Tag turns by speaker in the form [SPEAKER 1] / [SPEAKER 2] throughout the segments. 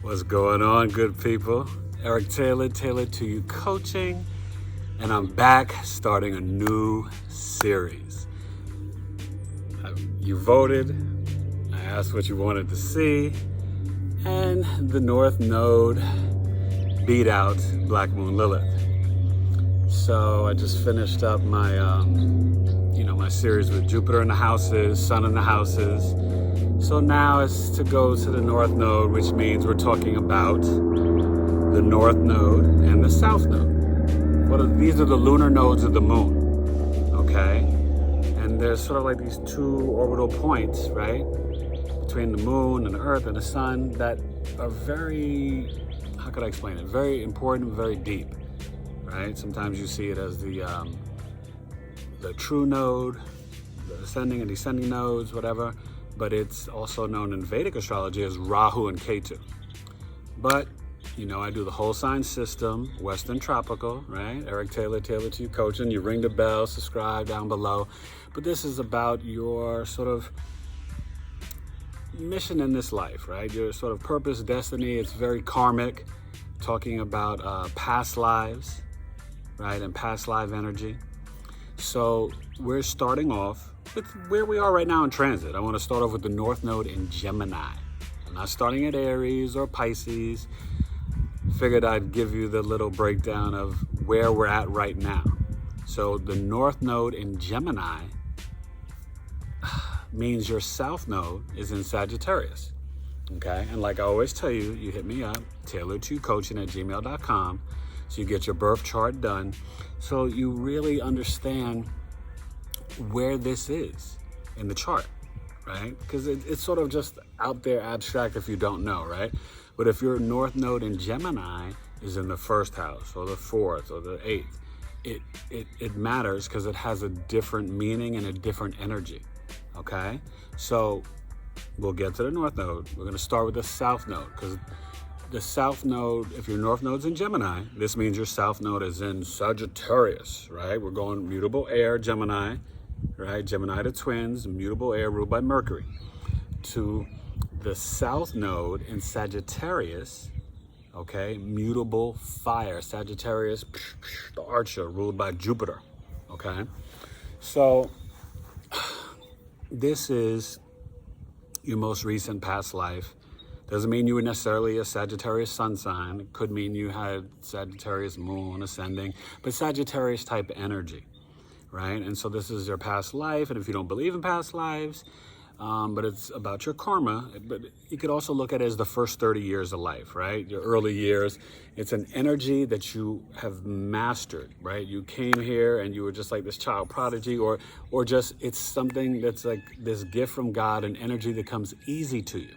[SPEAKER 1] What's going on, good people? Eric Taylor, Taylor to You Coaching, and I'm back starting a new series. You voted, I asked what you wanted to see, and the NorthNode beat out Black Moon Lilith. So I just finished up my, my series with Jupiter in the houses, Sun in the houses. So now it's to go to the NorthNode, which means we're talking about the NorthNode and the SouthNode. These are the lunar nodes of the moon, okay? And there's sort of like these two orbital points, right? Between the moon and the earth and the sun that are very, how could I explain it? Very important, very deep, right? Sometimes you see it as the true node, the ascending and descending nodes, whatever. But it's also known in Vedic astrology as Rahu and Ketu. But, I do the whole sign system, Western Tropical, right? Eric Taylor, Taylor to You Coaching. You ring the bell, subscribe down below. But this is about your sort of mission in this life, right? Your sort of purpose, destiny. It's very karmic, talking about past lives, right? And past life energy. So we're starting off with where we are right now in transit. I want to start off with the NorthNode in Gemini. I'm not starting at Aries or Pisces. Figured I'd give you the little breakdown of where we're at right now. So the NorthNode in Gemini means your SouthNode is in Sagittarius. Okay, and like I always tell you, you hit me up, taylor2coaching@gmail.com, so you get your birth chart done, so you really understand where this is in the chart, right? Because it's sort of just out there abstract if you don't know, right? But if your NorthNode in Gemini is in the first house or the fourth or the eighth, it matters because it has a different meaning and a different energy, okay? So we'll get to the NorthNode. We're going to start with the SouthNode because the SouthNode, if your NorthNode's in Gemini, this means your SouthNode is in Sagittarius, right? We're going mutable air, Gemini, right? Gemini to twins, mutable air ruled by Mercury. To the SouthNode in Sagittarius, okay? Mutable fire, Sagittarius, the archer ruled by Jupiter, okay? So this is your most recent past life. Doesn't mean you were necessarily a Sagittarius sun sign. It could mean you had Sagittarius moon ascending, but Sagittarius type energy, right? And so this is your past life. And if you don't believe in past lives, but it's about your karma, but you could also look at it as the first 30 years of life, right? Your early years. It's an energy that you have mastered, right? You came here and you were just like this child prodigy, or just it's something that's like this gift from God, an energy that comes easy to you.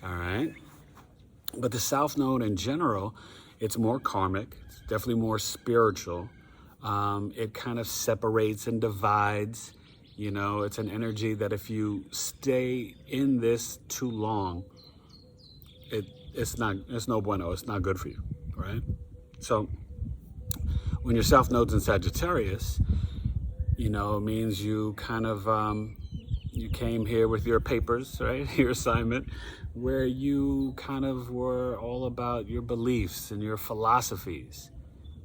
[SPEAKER 1] All right. But the SouthNode in general, it's more karmic. It's definitely more spiritual. It kind of separates and divides. It's an energy that if you stay in this too long, it's no bueno. It's not good for you. Right. So when your SouthNode's in Sagittarius, it means you kind of, you came here with your papers, right? Your assignment, where you kind of were all about your beliefs and your philosophies,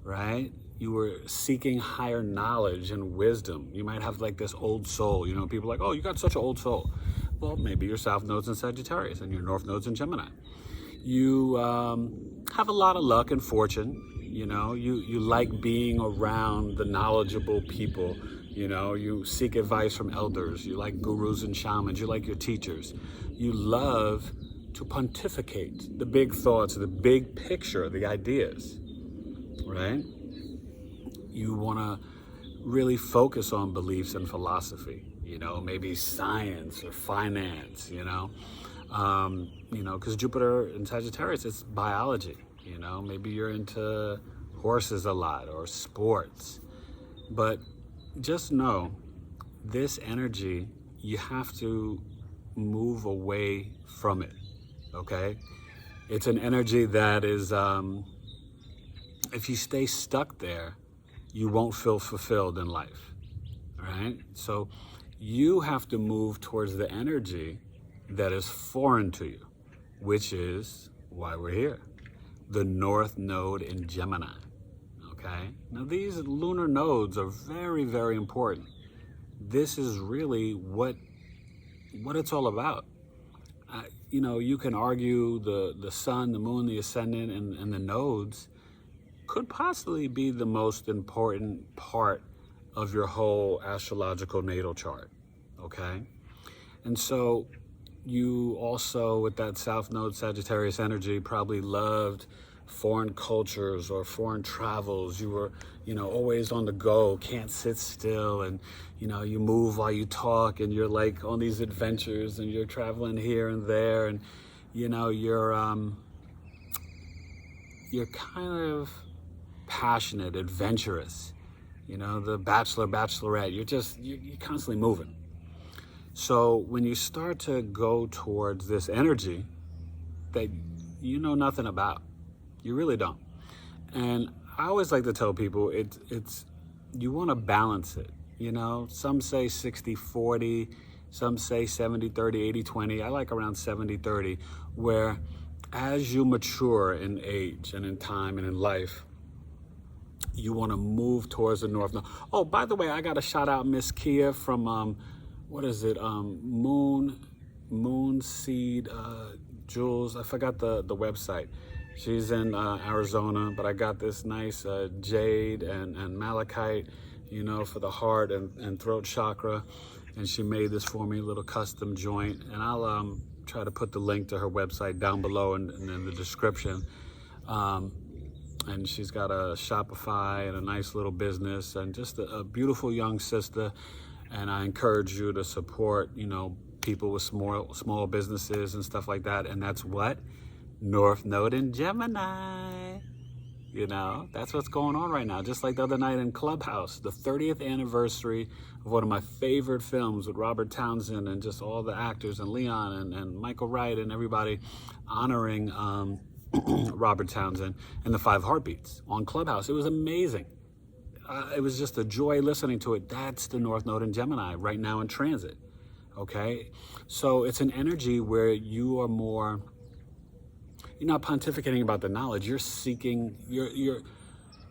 [SPEAKER 1] right? You were seeking higher knowledge and wisdom. You might have like this old soul, people are like, oh, you got such an old soul. Well, maybe your SouthNode's in Sagittarius and your NorthNode's in Gemini. You have a lot of luck and fortune. You like being around the knowledgeable people. You seek advice from elders. You like gurus and shamans. You like your teachers. You love to pontificate the big thoughts, the big picture, the ideas, right? You want to really focus on beliefs and philosophy, maybe science or finance, because Jupiter in Sagittarius, it's biology, maybe you're into horses a lot or sports, but just know this energy, you have to move away from it, okay? It's an energy that is, if you stay stuck there, you won't feel fulfilled in life, all right? So you have to move towards the energy that is foreign to you, which is why we're here. The North Node in Gemini, okay? Now these lunar nodes are very, very important. This is really what it's all about. You know, you can argue the sun, the moon, the ascendant, and the nodes could possibly be the most important part of your whole astrological natal chart, okay? And so you also, with that South Node Sagittarius energy, probably loved foreign cultures or foreign travels. You were, you know, always on the go, can't sit still, and, you know, you move while you talk, and you're like on these adventures, and you're traveling here and there, and, you know, you're kind of passionate, adventurous, you know, the bachelor, bachelorette, you're constantly moving. So when you start to go towards this energy that you know nothing about, you really don't. And I always like to tell people it's you want to balance it, you know. Some say 60-40, some say 70-30, 80-20. I like around 70-30, where as you mature in age and in time and in life, you want to move towards the north. Oh, by the way, I got to shout out Miss Kia from what is it? Moon Seed Jewels. I forgot the website. She's in Arizona, but I got this nice jade and malachite, you know, for the heart and throat chakra. And she made this for me, a little custom joint. And I'll try to put the link to her website down below and in the description. And she's got a Shopify and a nice little business and just a beautiful young sister. And I encourage you to support, you know, people with small businesses and stuff like that. And that's what? North Node in Gemini. You know, that's what's going on right now. Just like the other night in Clubhouse, the 30th anniversary of one of my favorite films with Robert Townsend and just all the actors and Leon and Michael Wright and everybody honoring Robert Townsend and the 5 Heartbeats on Clubhouse. It was amazing. It was just a joy listening to it. That's the North Node in Gemini right now in transit. Okay, so it's an energy where you are more. You're not pontificating about the knowledge. You're seeking.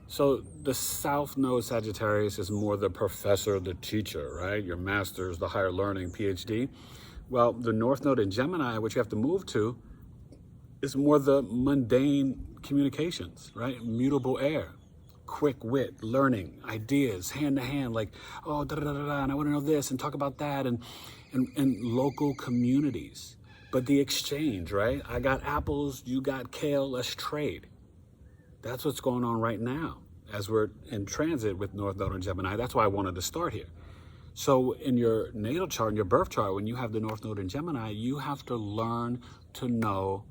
[SPEAKER 1] So the South Node Sagittarius is more the professor, the teacher, right? Your master's, the higher learning, PhD. Well, the North Node in Gemini, which you have to move to, is more the mundane communications, right? Mutable air. Quick wit, learning, ideas, hand to hand, like, oh, da da da da, and I want to know this and talk about that, and local communities. But the exchange, right? I got apples, you got kale, let's trade. That's what's going on right now as we're in transit with North Node and Gemini. That's why I wanted to start here. So in your natal chart, in your birth chart, when you have the North Node in Gemini, you have to learn to know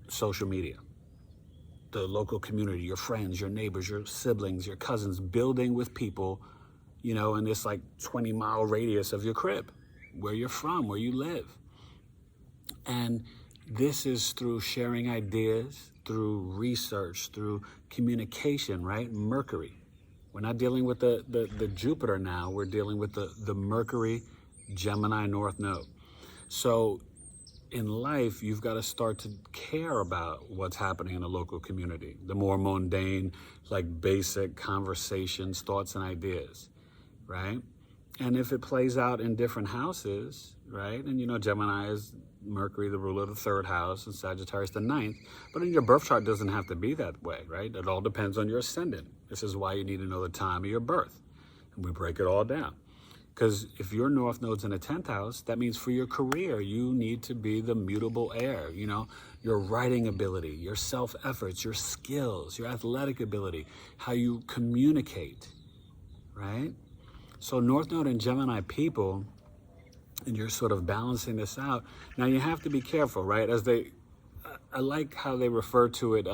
[SPEAKER 1] social media. The local community, your friends, your neighbors, your siblings, your cousins, building with people, you know, in this like 20-mile radius of your crib, where you're from, where you live. And this is through sharing ideas, through research, through communication, right? Mercury. We're not dealing with the Jupiter now. We're dealing with the Mercury Gemini North Node. So in life, you've got to start to care about what's happening in the local community. The more mundane, like basic conversations, thoughts, and ideas, right? And if it plays out in different houses, right? And you know, Gemini is Mercury, the ruler of the 3rd house, and Sagittarius, the 9th. But in your birth chart, it doesn't have to be that way, right? It all depends on your ascendant. This is why you need to know the time of your birth. And we break it all down. Because if your North Node's in the 10th house, that means for your career, you need to be the mutable air, you know, your writing ability, your self-efforts, your skills, your athletic ability, how you communicate, right? So North Node and Gemini people, and you're sort of balancing this out. Now you have to be careful, right? I like how they refer to it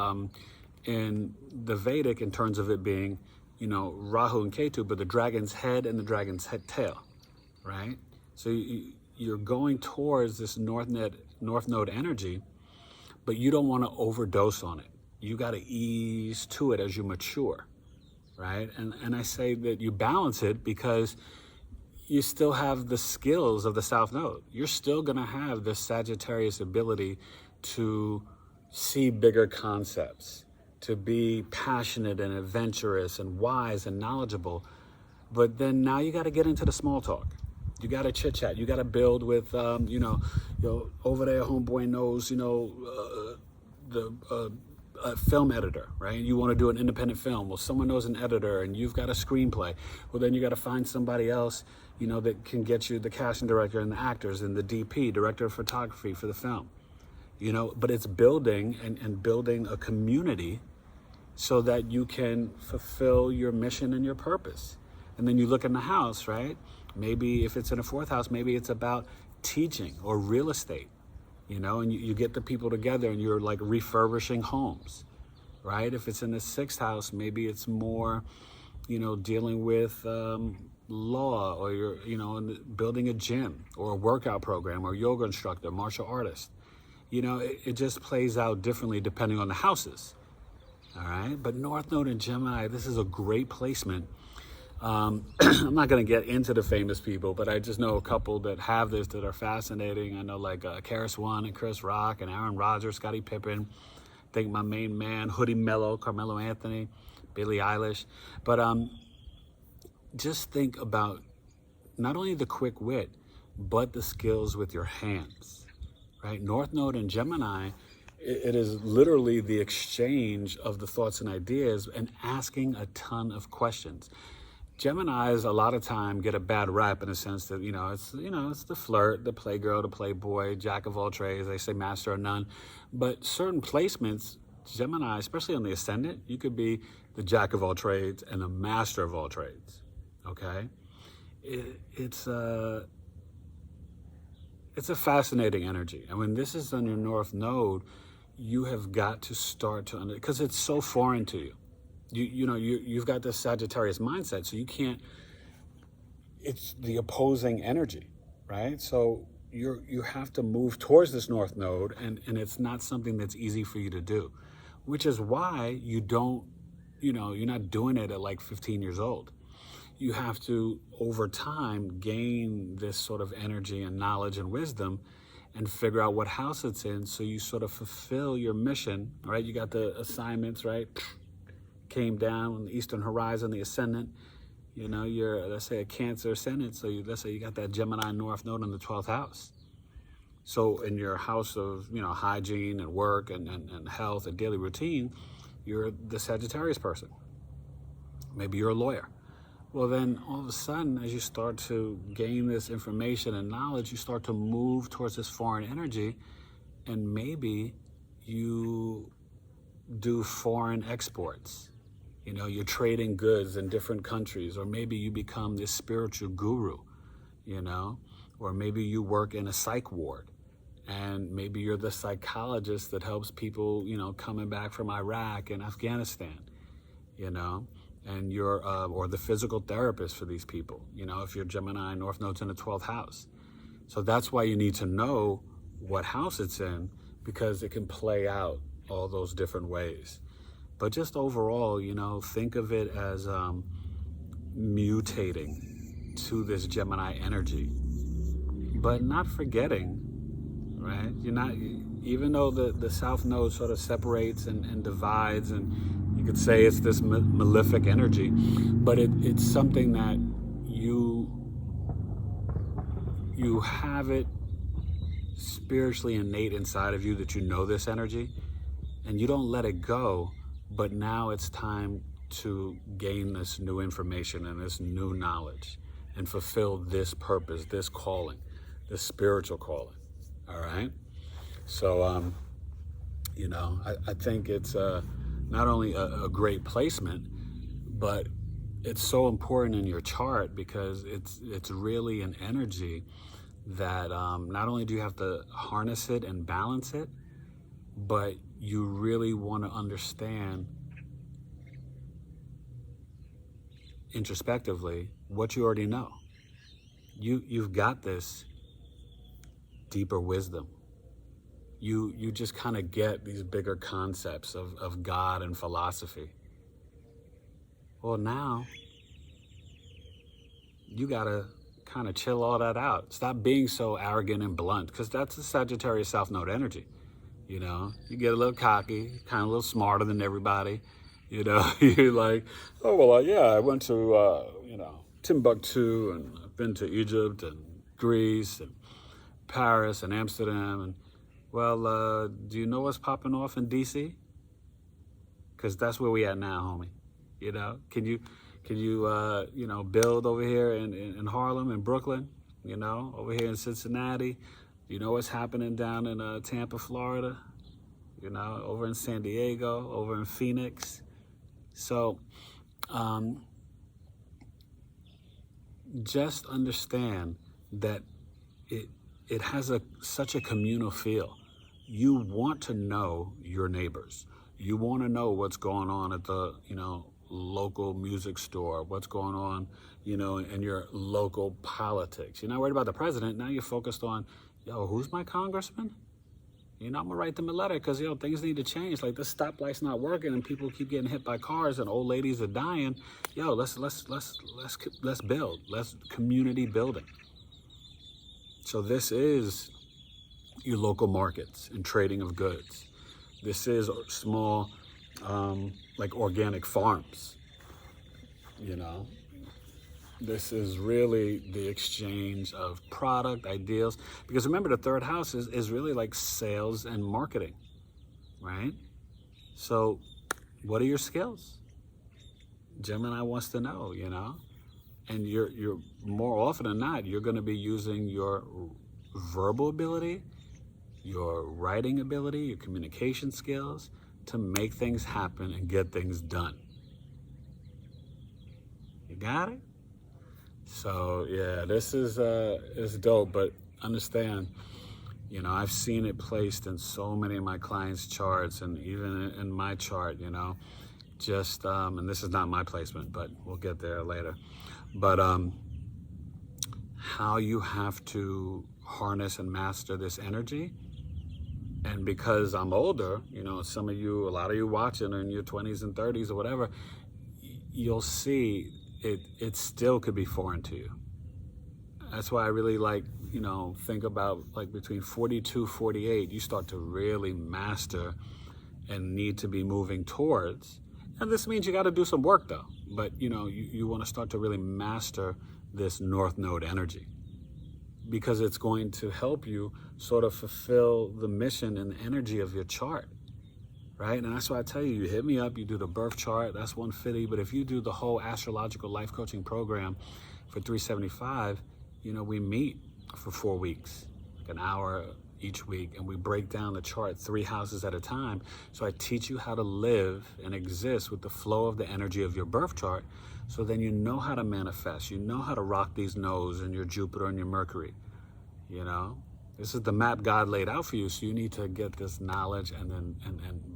[SPEAKER 1] in the Vedic in terms of it being, you know, Rahu and Ketu, but the dragon's head and the dragon's tail, right? So you're going towards this North Node energy, but you don't want to overdose on it. You got to ease to it as you mature, right? And I say that you balance it because you still have the skills of the South Node. You're still going to have the Sagittarius ability to see bigger concepts, to be passionate and adventurous and wise and knowledgeable. But then now you got to get into the small talk. You got to chit chat. You got to build with, over there, homeboy knows, the film editor, right? You want to do an independent film. Well, someone knows an editor and you've got a screenplay. Well, then you got to find somebody else, that can get you the casting director and the actors and the DP, director of photography for the film. But it's building and building a community so that you can fulfill your mission and your purpose. And then you look in the house, right? Maybe if it's in a fourth house, maybe it's about teaching or real estate, and you get the people together and you're like refurbishing homes, right? If it's in the sixth house, maybe it's more, dealing with law, or you're, building a gym or a workout program or yoga instructor, martial artist. It just plays out differently depending on the houses. All right. But North Node and Gemini, this is a great placement. I'm not going to get into the famous people, but I just know a couple that have this that are fascinating. I know like Karis One and Chris Rock and Aaron Rodgers, Scottie Pippen. I think my main man, Hoodie Mello, Carmelo Anthony, Billie Eilish. But just think about not only the quick wit, but the skills with your hands, right? North Node and Gemini, it is literally the exchange of the thoughts and ideas and asking a ton of questions. Geminis a lot of time get a bad rap in the sense that, it's the flirt, the playgirl, the playboy, jack of all trades, they say master of none. But certain placements, Gemini, especially on the ascendant, you could be the jack of all trades and the master of all trades, okay? It's a fascinating energy. And when this is on your North Node, you have got to start to, because it's so foreign to you. You've got this Sagittarius mindset, so you can't, it's the opposing energy, right? So you have to move towards this North Node, and it's not something that's easy for you to do, which is why you don't, you're not doing it at like 15 years old. You have to, over time, gain this sort of energy and knowledge and wisdom and figure out what house it's in, so you sort of fulfill your mission, right? You got the assignments, right? Came down on the eastern horizon, the ascendant, you're, let's say, a Cancer ascendant, so let's say you got that Gemini North Node in the 12th house. So in your house of, hygiene and work and health and daily routine, you're the Sagittarius person. Maybe you're a lawyer. Well, then all of a sudden, as you start to gain this information and knowledge, you start to move towards this foreign energy, and maybe you do foreign exports. You're trading goods in different countries, or maybe you become this spiritual guru, or maybe you work in a psych ward, and maybe you're the psychologist that helps people, coming back from Iraq and Afghanistan, and you're, or the physical therapist for these people, if you're Gemini, North Node's in the 12th house. So that's why you need to know what house it's in, because it can play out all those different ways. But just overall, think of it as mutating to this Gemini energy, but not forgetting, right? You're not, even though the South Node sort of separates and divides, and you could say it's this malefic energy, but it's something that you have it spiritually innate inside of you, that you know this energy, and you don't let it go. But now it's time to gain this new information and this new knowledge and fulfill this purpose, this calling, this spiritual calling. All right. So, I think it's not only a great placement, but it's so important in your chart, because it's really an energy that not only do you have to harness it and balance it, but you really want to understand introspectively what you already know. You've got this deeper wisdom. You just kind of get these bigger concepts of God and philosophy. Well, now you got to kind of chill all that out. Stop being so arrogant and blunt, because that's the Sagittarius South Node energy. You know, you get a little cocky, kind of a little smarter than everybody. You know, you're like, oh, well, yeah, I went to, you know, Timbuktu, and I've been to Egypt and Greece and Paris and Amsterdam. And, well, do you know what's popping off in D.C.? Because that's where we at now, homie. You know, can you, you know, build over here in Harlem and Brooklyn, you know, over here in Cincinnati? You know what's happening down in Tampa, Florida? You know, over in San Diego, over in Phoenix. So just understand that it has such a communal feel. You want to know your neighbors. You want to know what's going on at the, you know, local music store, what's going on, you know, in your local politics. You're not worried about the president. Now you're focused on, yo, who's my congressman? You know, I'm gonna write them a letter because, you know, things need to change. Like, this stoplight's not working and people keep getting hit by cars and old ladies are dying. Yo, let's build. Let's community building. So this is your local markets and trading of goods. This is small, like organic farms, you know. This is really the exchange of product, ideals. Because remember, the third house is really like sales and marketing, right? So what are your skills? Gemini wants to know, you know. And you're more often than not, you're going to be using your verbal ability, your writing ability, your communication skills to make things happen and get things done. You got it? So yeah, this is dope, but understand, you know, I've seen it placed in so many of my clients' charts and even in my chart, you know, just, and this is not my placement, but we'll get there later. But how you have to harness and master this energy. And because I'm older, you know, some of you, a lot of you watching are in your 20s and 30s or whatever, you'll see it still could be foreign to you. That's why I really like, you know, think about like between 42, 48, you start to really master and need to be moving towards. And this means you got to do some work though. But, you know, you want to start to really master this NorthNode energy, because it's going to help you sort of fulfill the mission and the energy of your chart, right? And that's why I tell you, you hit me up, you do the birth chart, that's $150. But if you do the whole Astrological Life Coaching program for $375, you know, we meet for 4 weeks, like an hour each week, and we break down the chart 3 houses at a time. So I teach you how to live and exist with the flow of the energy of your birth chart. So then you know how to manifest, you know how to rock these nodes in your Jupiter and your Mercury, you know? This is the map God laid out for you, so you need to get this knowledge and then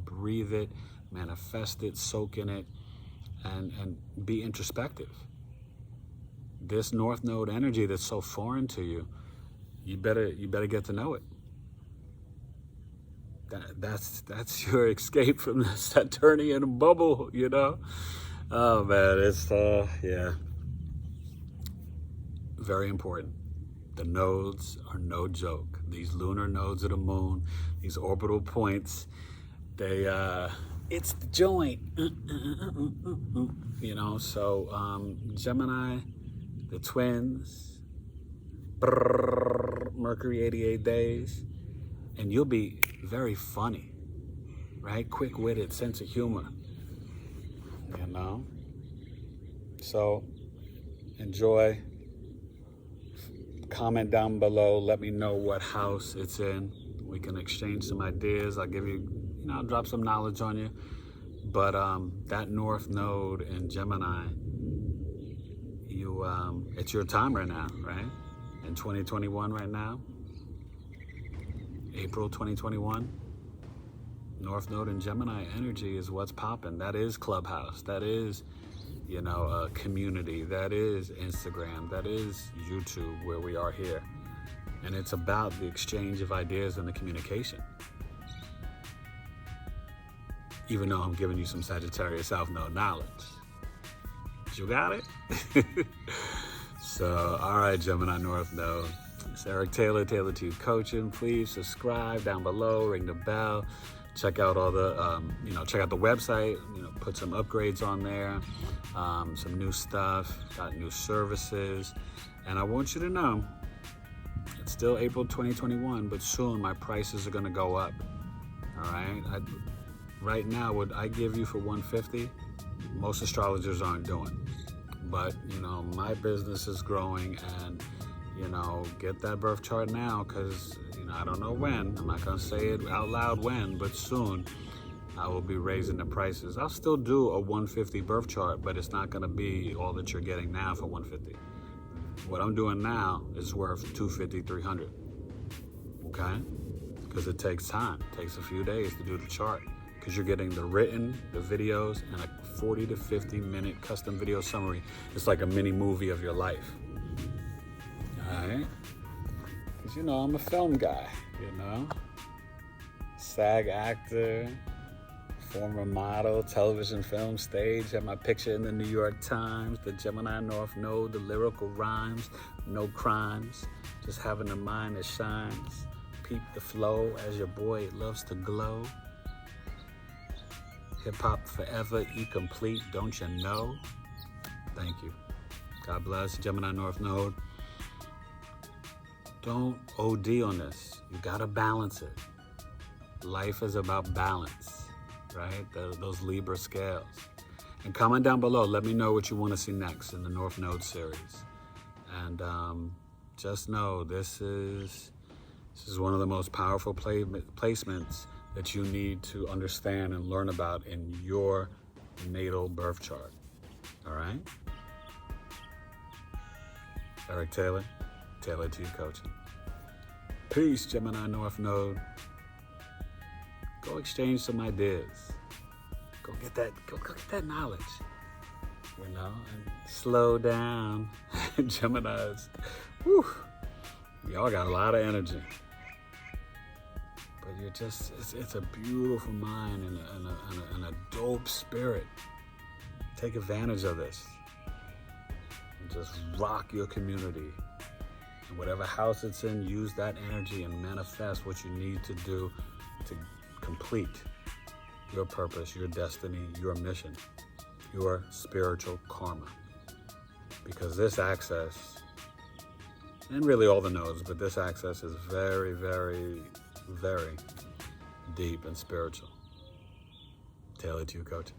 [SPEAKER 1] breathe it, manifest it, soak in it, and be introspective. This NorthNode energy that's so foreign to you, you better get to know it. That's your escape from the Saturnian bubble, you know? Oh man, it's yeah, very important. The nodes are no joke. These lunar nodes of the moon, these orbital points, they it's the joint, you know. So Gemini, the twins, Mercury 88 days, and you'll be very funny, right? Quick-witted, sense of humor. You know, so enjoy. Comment down below. Let me know what house it's in. We can exchange some ideas. I'll give you, you know, I'll drop some knowledge on you. But that NorthNode in Gemini, it's your time right now, right? In 2021 right now, April 2021. NorthNode and Gemini energy is what's popping. That is Clubhouse. That is, you know, a community. That is Instagram. That is YouTube, where we are here. And it's about the exchange of ideas and the communication. Even though I'm giving you some Sagittarius SouthNode knowledge. You got it? So, all right, Gemini NorthNode. It's Eric Taylor, Taylor to You Coaching. Please subscribe down below, ring the bell. Check out all the, check out the website, put some upgrades on there, some new stuff, got new services. And I want you to know, it's still April 2021, but soon my prices are gonna go up, all right? Right now, what I give you for $150, most astrologers aren't doing. But, my business is growing, and, get that birth chart now, because, I don't know when. I'm not going to say it out loud when, but soon I will be raising the prices. I'll still do a $150 birth chart, but it's not going to be all that you're getting now for $150. What I'm doing now is worth $250, $300, okay? Because it takes time. It takes a few days to do the chart, because you're getting the written, the videos, and a 40 to 50 minute custom video summary. It's like a mini movie of your life. All right? Because, I'm a film guy, SAG actor, former model, television, film, stage. Had my picture in the New York Times, the Gemini NorthNode, the lyrical rhymes, no crimes, just having a mind that shines. Peep the flow as your boy loves to glow. Hip hop forever, complete, don't you know? Thank you. God bless. Gemini NorthNode. Don't OD on this. You gotta balance it. Life is about balance, right? Those Libra scales. And comment down below. Let me know what you want to see next in the NorthNode series. And just know this is one of the most powerful placements that you need to understand and learn about in your natal birth chart. All right? Eric Taylor, Taylor to You Coaching. Peace, Gemini NorthNode. Go exchange some ideas. Go get that knowledge. And slow down. Geminis. Whew. Y'all got a lot of energy. But you're just, it's a beautiful mind and a dope spirit. Take advantage of this. And just rock your community. And whatever house it's in, use that energy and manifest what you need to do to complete your purpose, your destiny, your mission, your spiritual karma. Because this access, and really all the nodes, but this access is very, very, very deep and spiritual. Taylor to You Coaching.